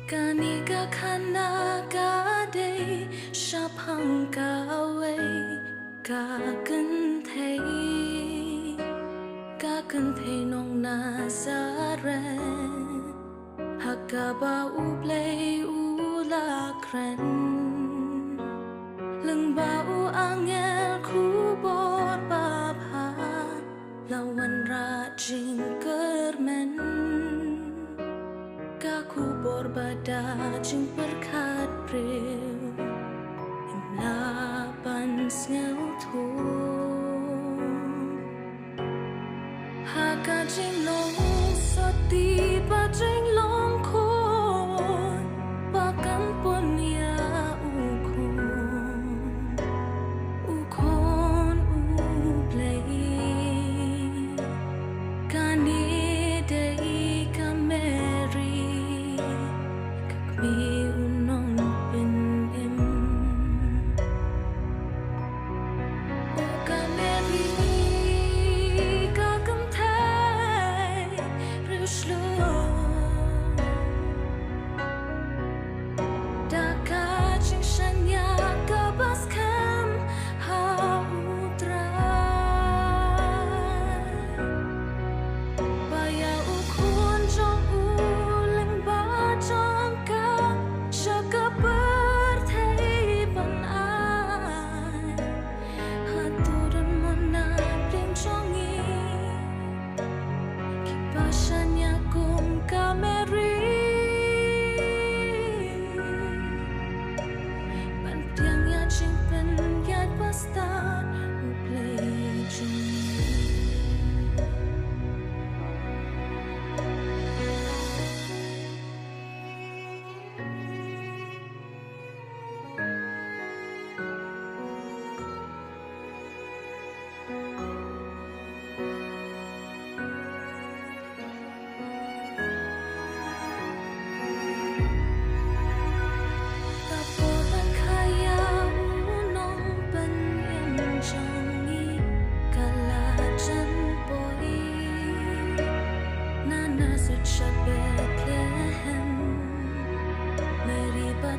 Kanika kana ka day shapang ka away ka kan thei nong na sa ren hakka ba u play u la kren lưng ba u angel khu bor ba pha lawan ra jing kermen ka khu bor ba da jing berkat pril imla pan sneu thu Haka jing long so ti ba jing long khôn ba kan pon ya u khôn u play kani dei ka mary ka mi unong pin em ka mary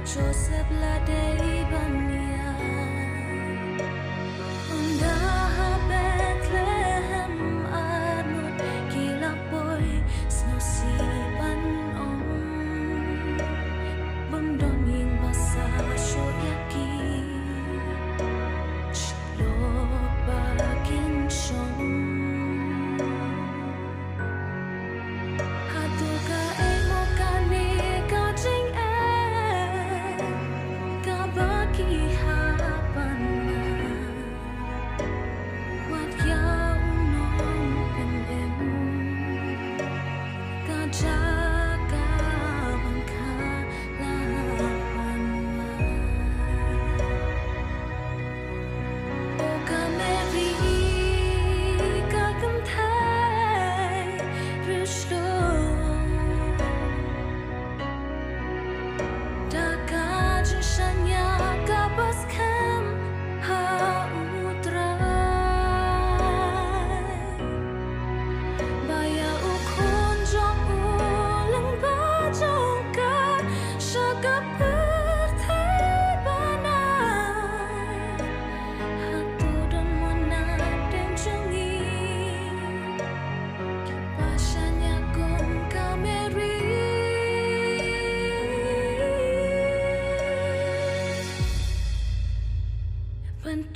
Joseph la dei bania Onda ha Bethlehem arnot kila boy snow si ban om bom don ying basa shot yaki chlo ba kin shom hatuka emo kane ka jing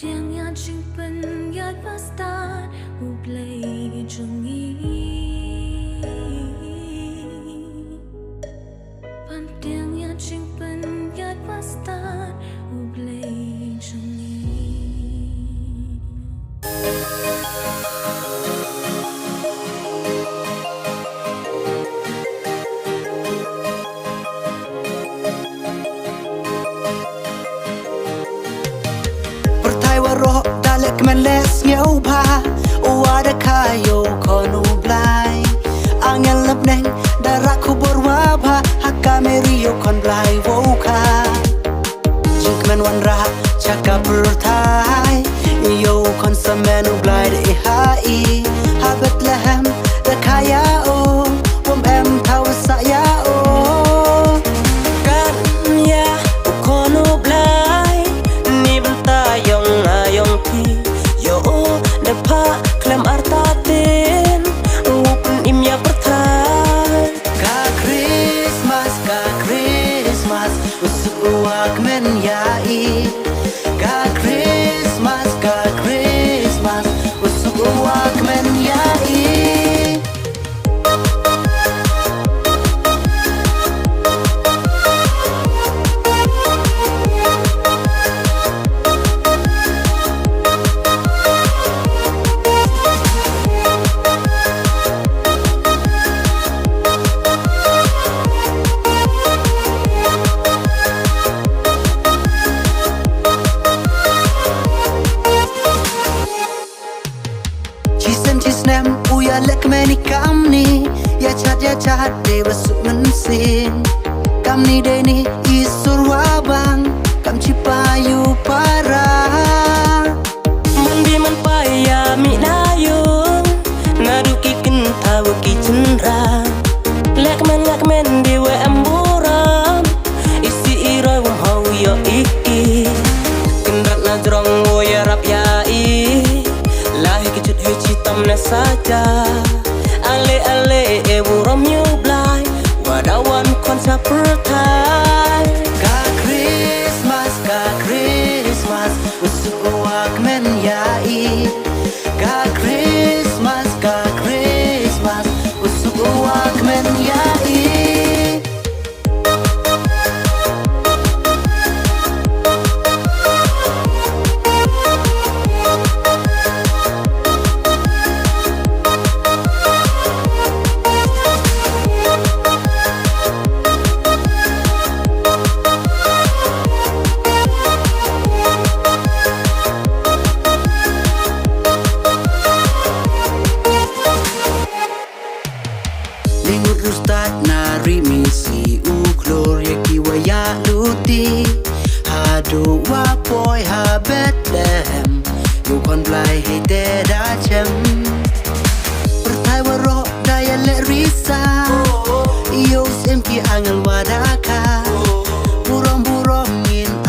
Tiang ya jing pen ya pasta u play jungi Pan tiang ya jing pen ya pasta u play jungi Dalek meles ngeu ba Uada kayo konu blai Angel lebneng darak kubur wabha Hakka merio kon blai woka Jinkmen wanra chaka pertai Iyo kon samenu blai de ihai Ha Bethlehem da kaya o Wom em tau sa ya o nem uya lek meni kam ni ya chat de basuk mensin kam ni de ni isur wabang kam cipayu para mandi man paya mi dayung ngaduki kenta waki cendra lek men di we amburam isi iroi wum hau yo iki kendrat na drong wo ya rap ya i lahi kecut hui citam na saja ale e buram you blind wadawan konsa pertai ka Christmas usuk wak men ya i ka Christmas usuk wak men ya i Lingut rustad nari misi uklor yaki waya luti hadu wapoy ha Bethlehem yu kon blai he te da chem pertai waro daya le risa yo sempi angel wadaka burong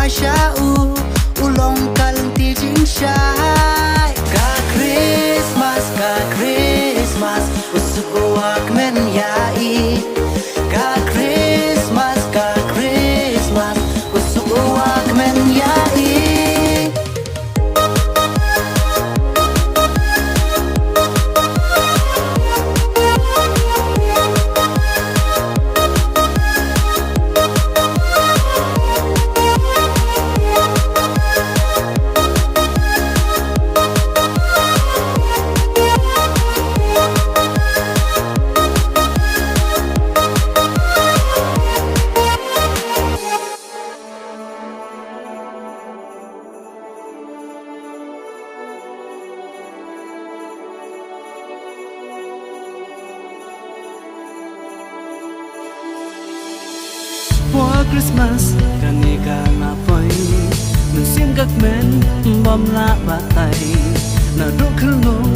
asyau ulong kalenti jingshai ka Christmas usuk wak men ya i ka Christmas usuk wak men ya i Hoa Christmas kani kana poi nu sim gak men bom la ba tai na do khulong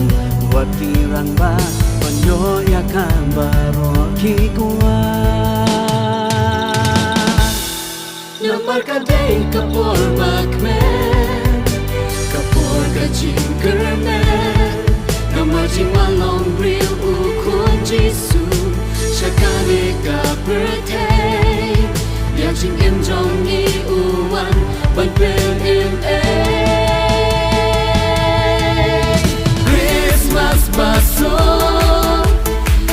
wat pi rang ba pan yo ya kan ba ro ki kwa na marka dei kapor bak men kapor ka jingrwai na majing walong real u kun jisu shakane ka birthday ya jing em jong ni u wan ban pen em e Christmas baso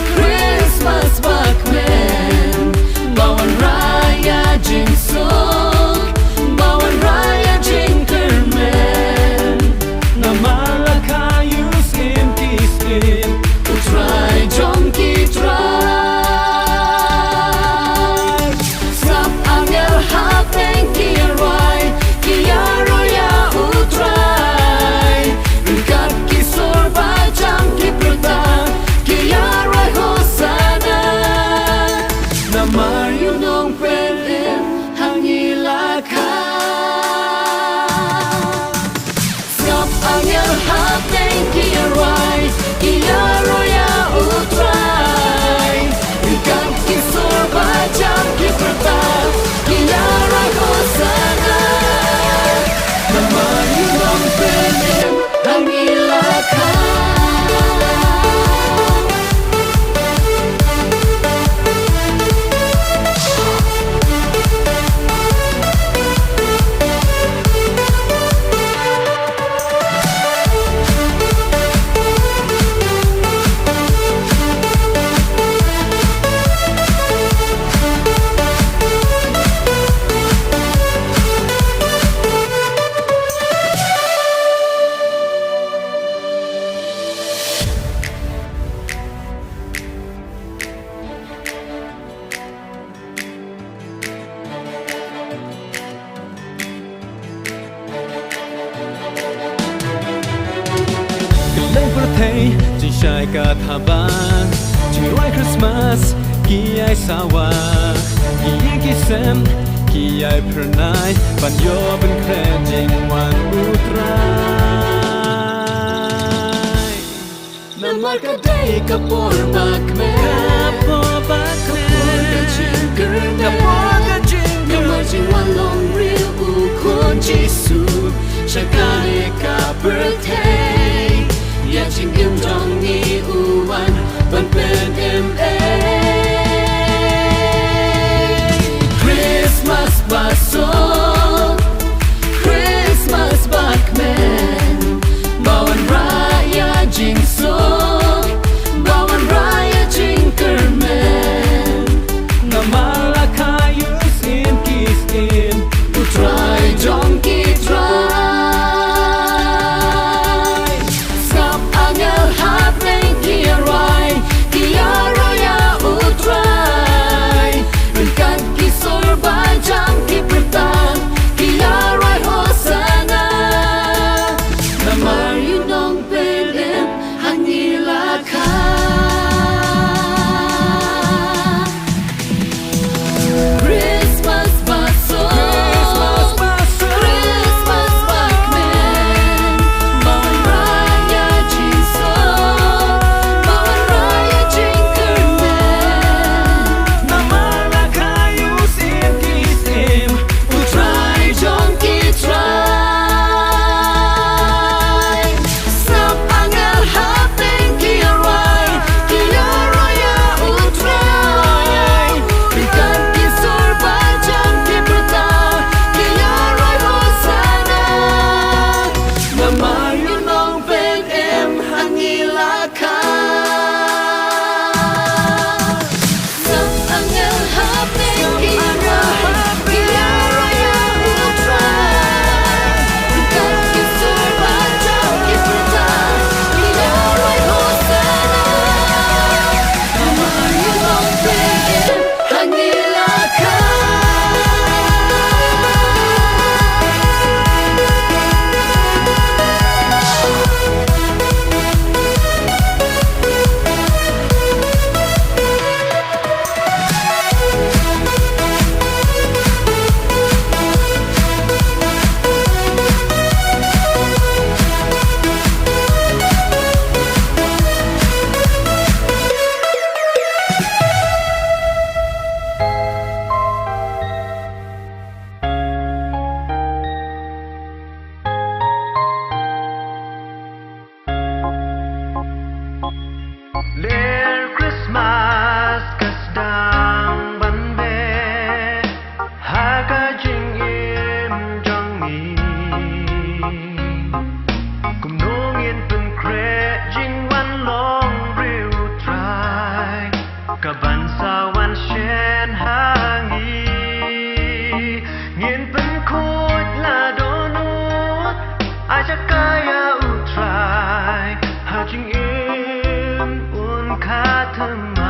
Christmas bak men bawan raya jing song bawan raya jing kermen na malakayu ka thaban jingrwai Christmas ki ai sawa ki yin ki sem ki ai pranai ban yo ben kre jingwan utrai namar ka dei ka por bak me ka jingle namar jingwan long real u kun jisu shakane ka birthday ya jingim dong ni uwan ban pen ma Christmas baso Christmas bakmen bawan raya jingso bawan raya jingkermen namala kayu sim kiskin utrai donkey try skap angel hapeng kiarai kiaraya utrai rinkan kisor bajang kipertan kiarai hosana namar yunong pelem hangilaka Christmas baso Christmas bakmen bawan raya jiso bawan raya jingkermen namara kayu sim kisim utrai jongki try snap angel hapeng kiarai kiaraya utrai rinkan kisor bajang kipertan kiarai hosana namar yunong pen hangilaka snap angel hapeng kiarai kiaraya utrai rinkan kisor bajang kipertan kiarai hosana namar yunong pen hangilaka Ler Christmas kasdang banbe haga jing im jong mi kum nong in pen kre jing wan long riu trai ka ban sa wan shen hangi ngin pen khut la donut aja kaya utrai ha jing katamai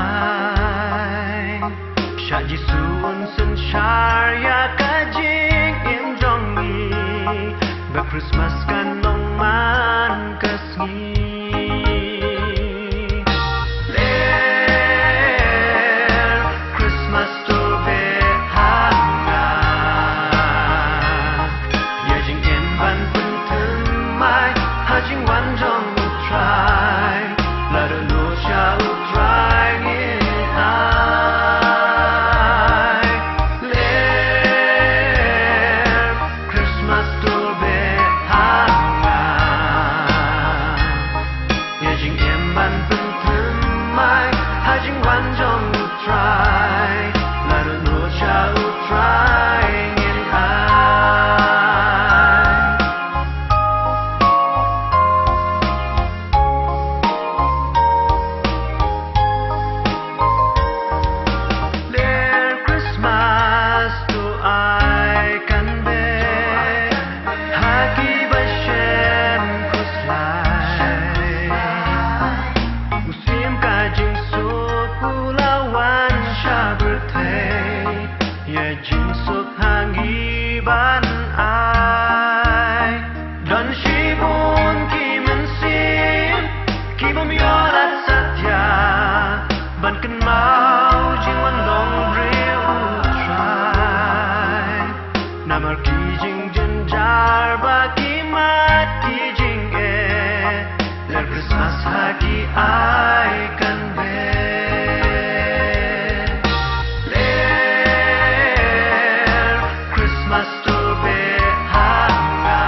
sha jisun sun sharya kajing im jongi ba Christmas kan nong man kasngi Ler Christmas to be hanga ya jing em ban pun tum mai ha jing wan jong try la do no sha utrai in ai Ler Christmas to be hanga ya jing em ban pun tum mai ha jing wan jong utrai la do no sha utrai in ai Ler Christmas to I can be hagi bashen kuslai hadi ai kan be ler Christmas to be hanga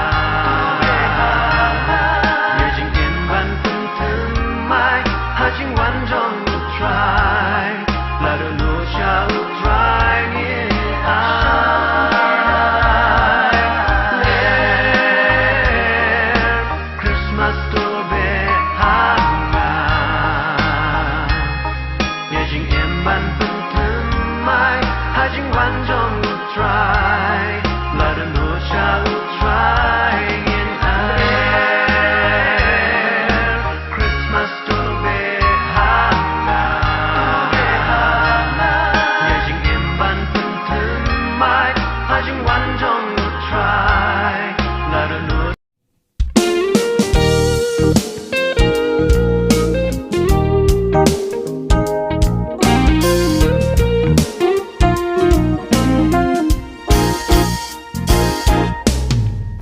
ye jing in ban tung tung mai ha jing wan jong try la do no shall try ni Christmas to be hanga ye jing em ban tung tung mai ha jing wan jong try la do no shall try in Christmas to be hanga ye jing em ban tung tung mai ha jing wan jong try la do no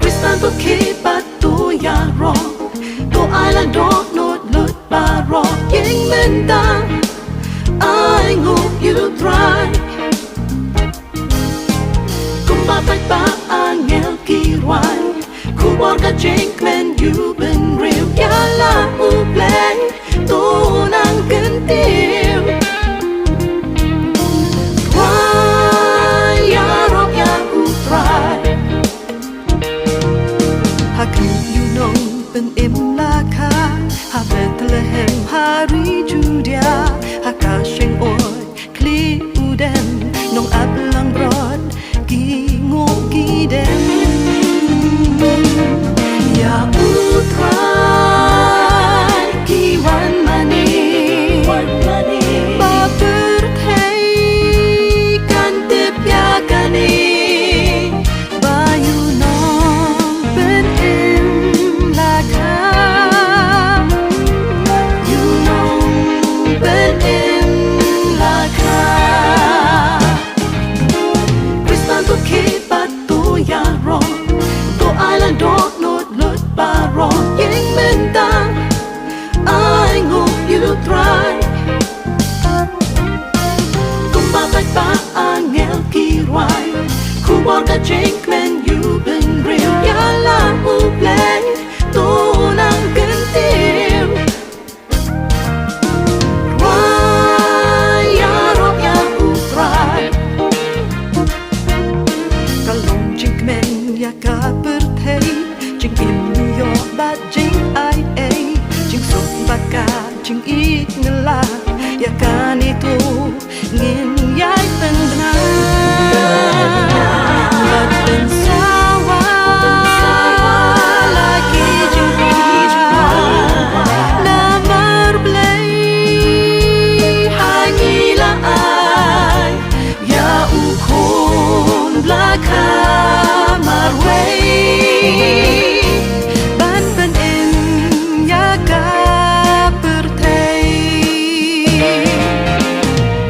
Christmas to keep but to ya wrong to island don't not look but wrong yang menda I hope you try kumba pa angel kirwai ku borga jink men you been real ya la u play to nang kentil try ya rock ya u try Haku you know ben im la kha ha Bethlehem hari Judia haka sheng oi kli uden nong ap lang brod gi ngo gi den ya utrai ki wan mani ba per thei kan te pya kani ba you know ben im la kha you know ben im la kha Christmas to keep but to ya wrong to island don't not look but wrong yang menda I hope you try kumba pa angel kirwai ku borga jink men you been real ya la u play to nang kentil try ya rock ya u try kalong jink men ya ka per thei jink in New York but jink ai ai jink so baka jink it ngala ya kan itu ngin yai pen Baten sawa lagi jingrwai lamar blai hangi la ai ya u khon blaka marway ban ben in ya ka per thei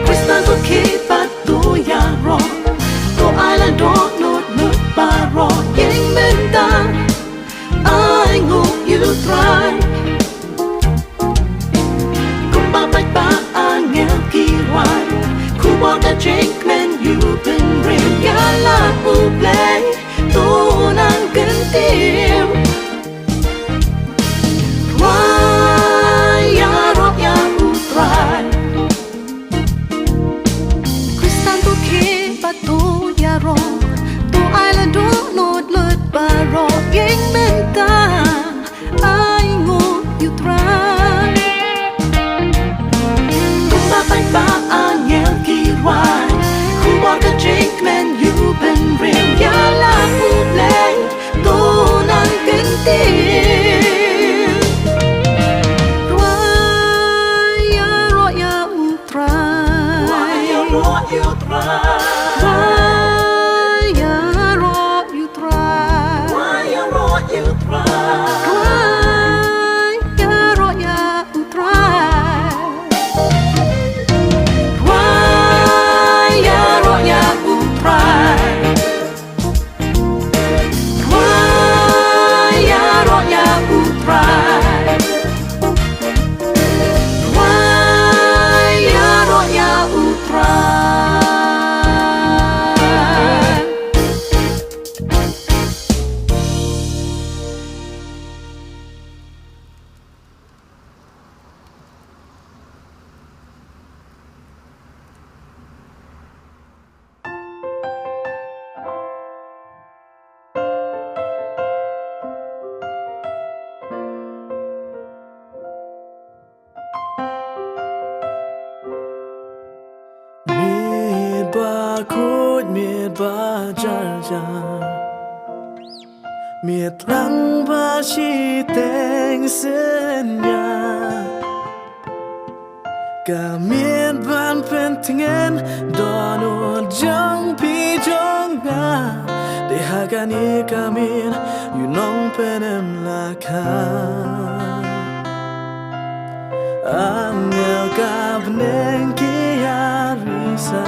Christmas to keep but to ya wrong khối miệt ba jar miệt lăng ba chi tên sinh nhà cả miệt ban pen tingen dono jang pi jong nga để hagani kamin you nong penem la kha angel kabneng kia risa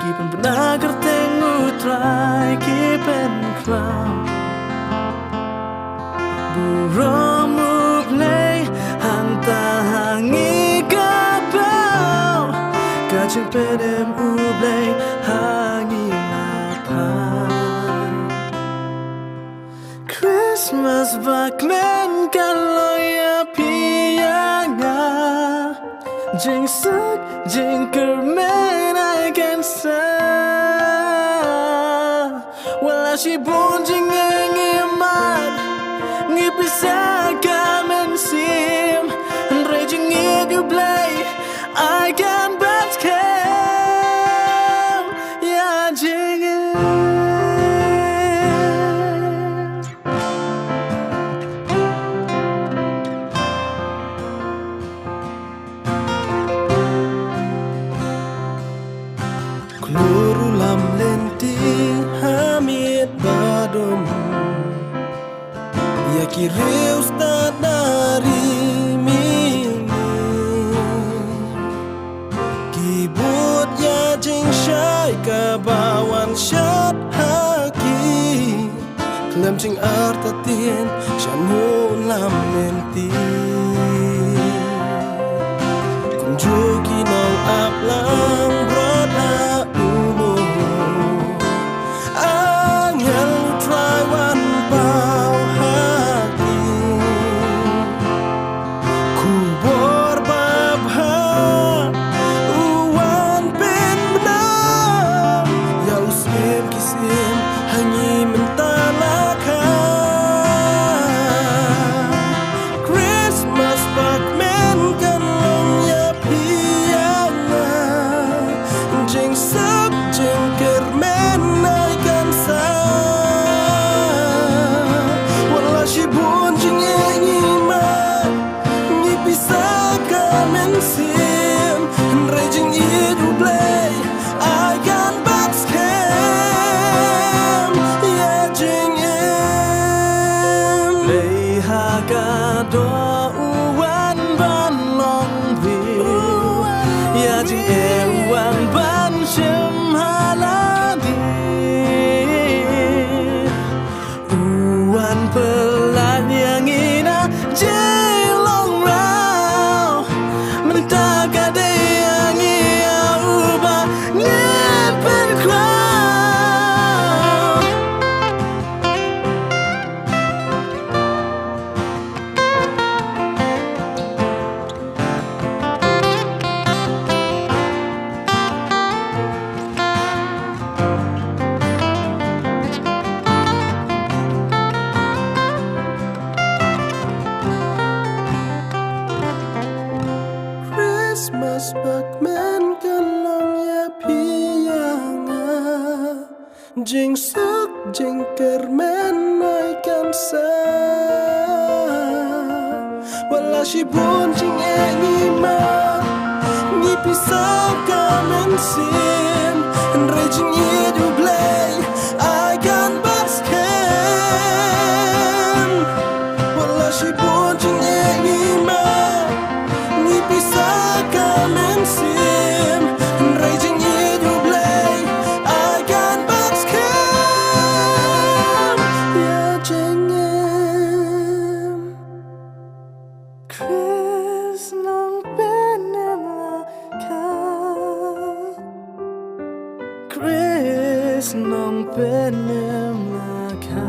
kipen benagar tengu try kipen clown buramu play hanta hangi kapau kacang pedem ublay hangi lapan Christmas baklen kalau ya pianga jeng sak jeng kermen I can say wala si bon jeng ngimat ngipisa kamen sim raging in you play I can but cam ya jeng Kluru lam lenti hamid badum ya kireus dari mini kibut ya jing syai kabawan syat haki klem jing artatien syamun lam lenti kunjuki nang aplang brada Christmas bakmen kalong ya pianga jing suk jing kermen ai kan sa wala si bon jing engi ma ni pisau kamen sim re jing edu play I can basken wala si bon jing engi ma ni pisau sim raging in your play I can but scam yeah jengem Chris nong penem la ka Chris nong penem la ka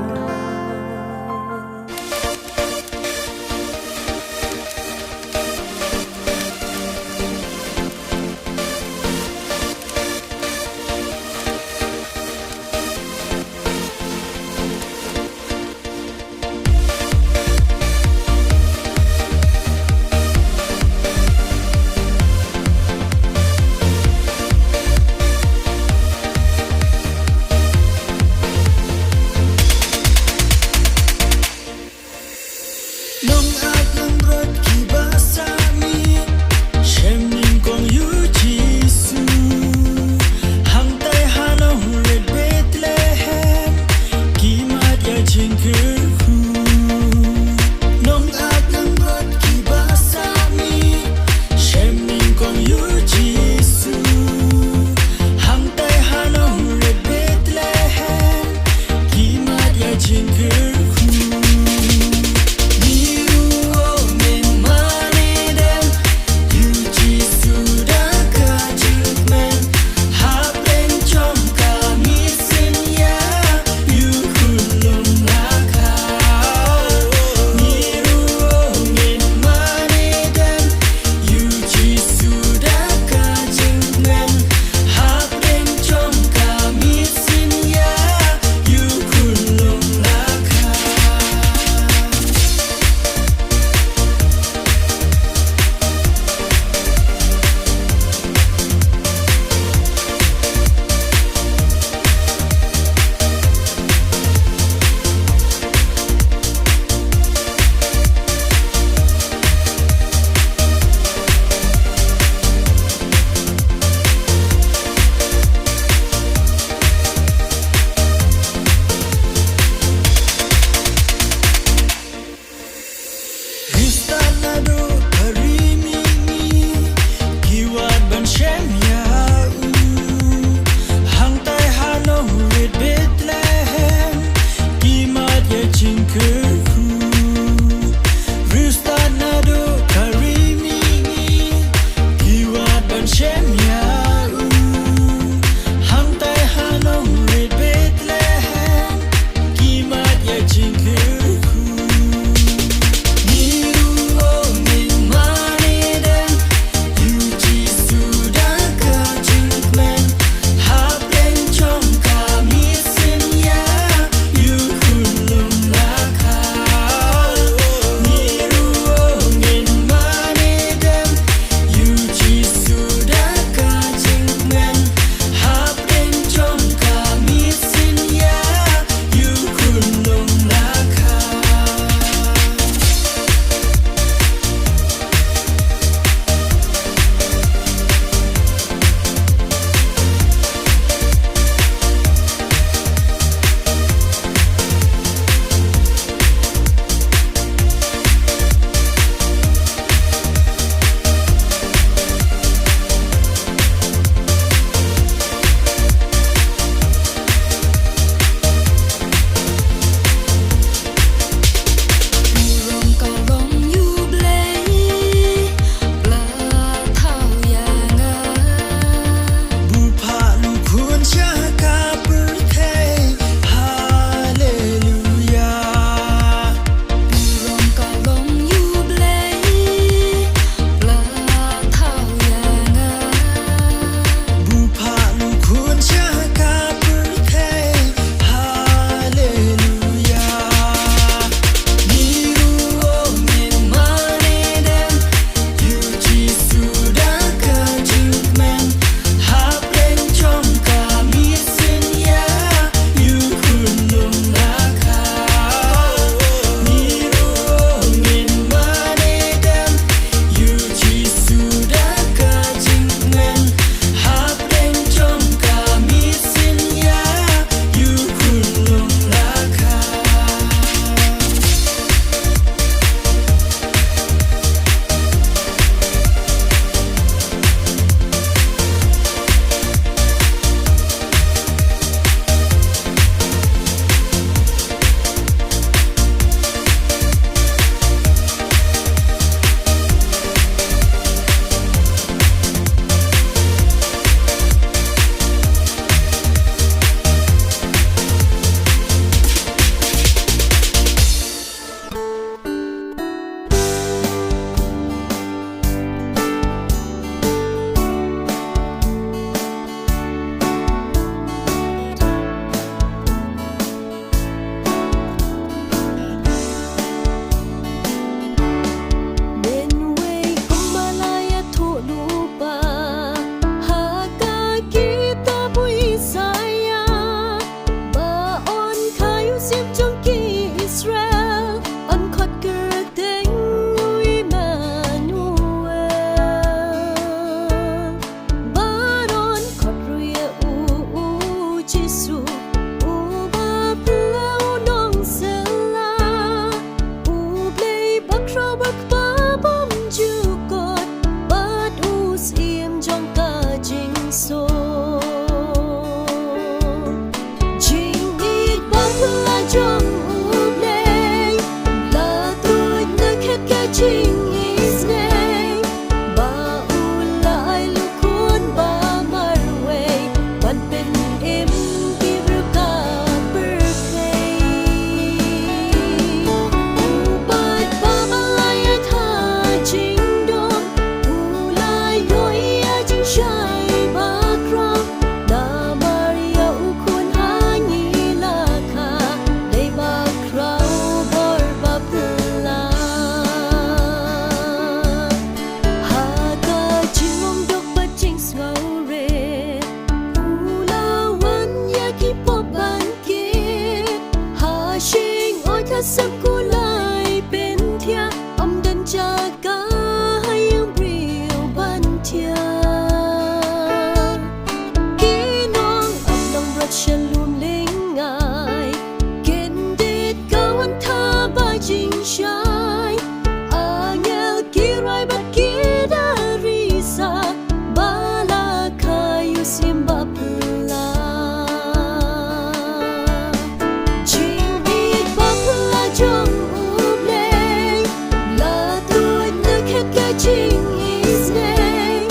catching his name.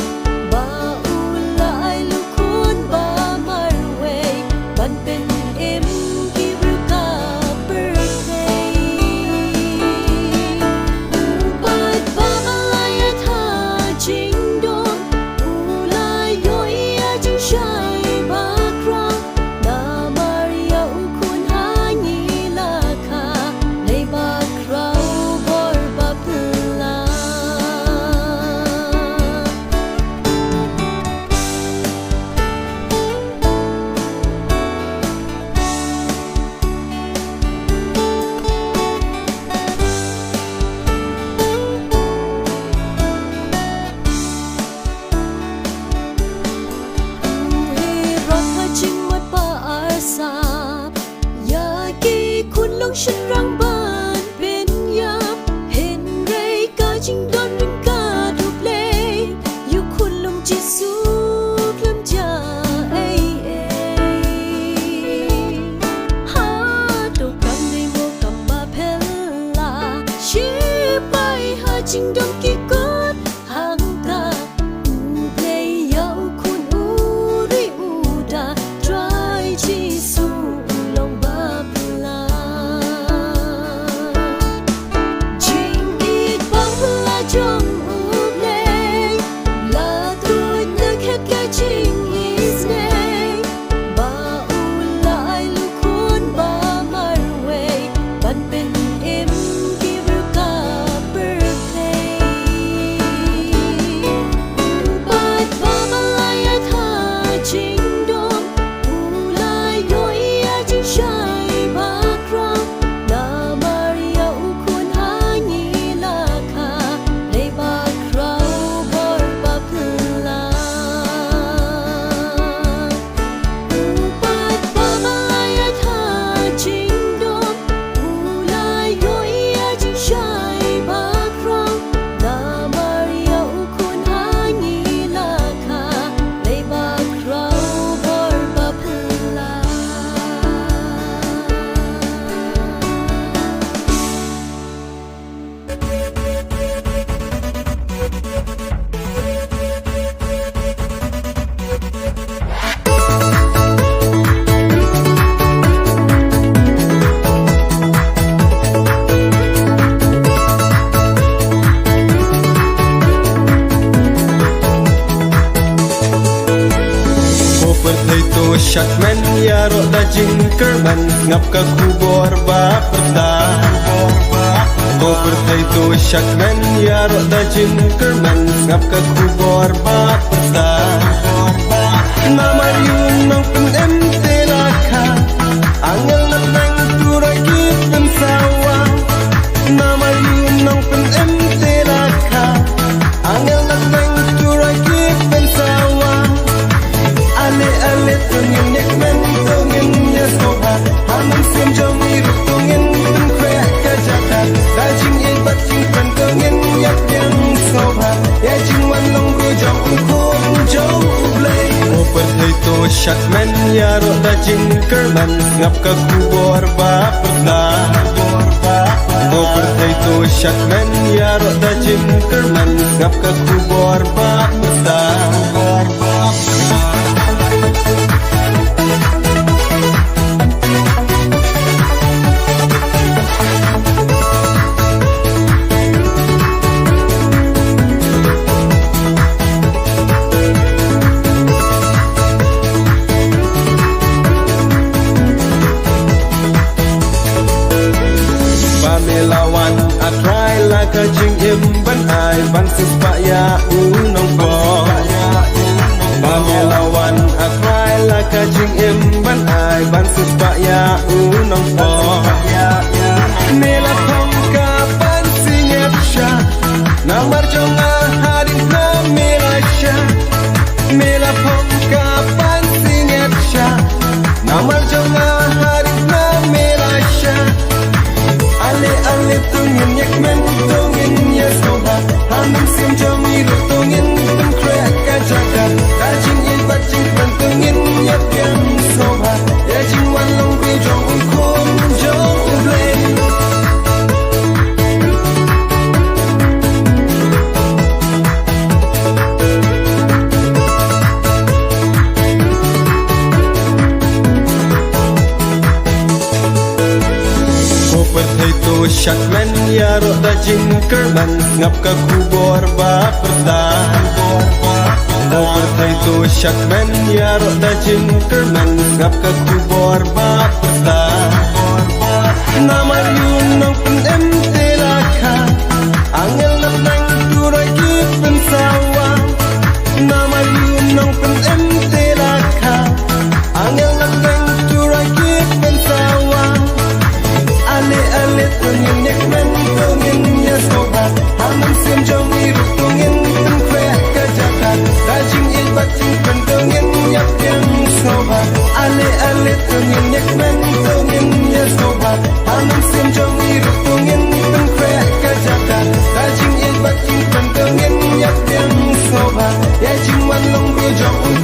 Ba ulai lukun ba marway, ban pen im kiruka birthday. Ubat ba malaya tha jing dong, ulai yoi ya jing shai ba krang. Na maria ukun hanyi laka, lay ba krau bor ba pula. Raka jing mat ba arsap, yagi kun long shin rang ban bin yap. Hin ray ka jing don ring ka dup lay, yu kun lom jisu lam ja ay ay. Ha do kam day mo kam ba phela, shi bai ha jing don ki kot hang ka. Play yau kun uri uda, try jisu long ba pula. Jing it ba pula jong uplay, la tu na catching his name. Ba ulai lukun ba marway, ban pen im kiruka birthday. Ubat ba malaya tha jing dong, ulai yoi ya jing shai ba krang. Na maria ukun hanyi laka, lay ba krau bor ba pula. Ubat ba malaya tha jing dong, ulai yoi ya jing shai ba krang. Na maria ukun hanyi laka, lay ba krau bor ba pula. Koper itu syak men ya roda jingkerman ngap ka kubor ba perda. Koper itu syak men ya roda jingkerman ngap ka kubor ba perda. Nama yun nang pen telaka, angel na nang turay kipen sawa. Nama yun nang pen telaka, angel na nang turay kipen sawa. Ale ale tungin yak men tungin ya soba, hamam sim jom iruk tungin pen kwe kajaka. Dajing il bat jing pen tungin yak yang soba, ya jing wan long ru jom kum jom ublay. Koper itu syak men ya roda jingkerman ngap ka kubor ba perda. Koper itu syak men ya roda jingkerman ngap ka kubor ba perda. Pamilawan atrai laka jing im ban ai ban supaya unong bo. Pamilawan atrai laka jing im ban ai ban supaya unong bo. Nila pangka ban sinyap sya, namar jonga harin na milasya. Nila pangka ban sinyap sya, namar jonga harin na milasya. Ale ale tungin yak men tungin ya soba, hamam sim jom iruk tungin pen kwe kajaka. Dajing il bat jing pen tungin yak yang soba, ya jing wan long ru jom kum jom ublay. syak men ya ro da jingker man ngap ka kubor ba perda Go pertai to syak men ya ro da jingker man ngap ka kubor ba perda Nama yun nang pun emte laka Angel na nang turay kit pensawa Nama yun nang pun emte laka Angel na nang turay kit pensawa Ale tungin yak men tungin ya soba Hamam sim jong iruk tungin pen kwe kajakan Dajing ilbat jing pen tungin yak yang soba Ale tungin yak men tungin ya soba Hamam sim jong iruk tungin pen kwe kajakan Dajing ilbat jing pen tungin yak yang soba Ya jing wan long ru jong